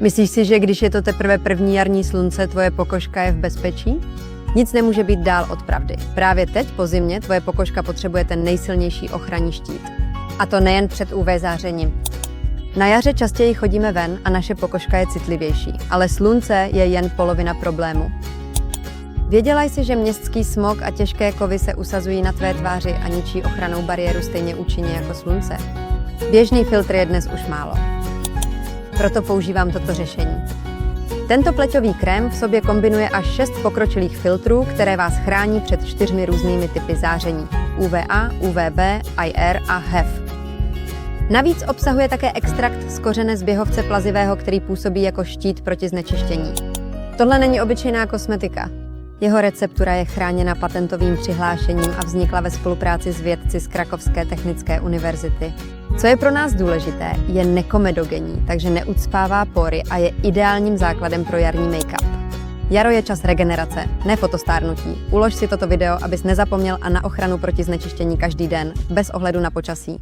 Myslíš si, že když je to teprve první jarní slunce, tvoje pokožka je v bezpečí? Nic nemůže být dál od pravdy. Právě teď po zimě tvoje pokožka potřebuje ten nejsilnější ochranný štít. A to nejen před UV zářením. Na jaře častěji chodíme ven a naše pokožka je citlivější, ale slunce je jen polovina problému. Věděla jsi, že městský smog a těžké kovy se usazují na tvé tváři a ničí ochrannou bariéru stejně účinně jako slunce? Běžný filtr je dnes už málo. Proto používám toto řešení. Tento pleťový krém v sobě kombinuje až 6 pokročilých filtrů, které vás chrání před 4 různými typy záření: UVA, UVB, IR a HEV. Navíc obsahuje také extrakt z kořene zběhovce plazivého, který působí jako štít proti znečištění. Tohle není obyčejná kosmetika. Jeho receptura je chráněna patentovým přihlášením a vznikla ve spolupráci s vědci z Krakovské technické univerzity. Co je pro nás důležité, je nekomedogenní, takže neucpává pory a je ideálním základem pro jarní make-up. Jaro je čas regenerace, ne fotostárnutí. Ulož si toto video, abys nezapomněl a na ochranu proti znečištění každý den, bez ohledu na počasí.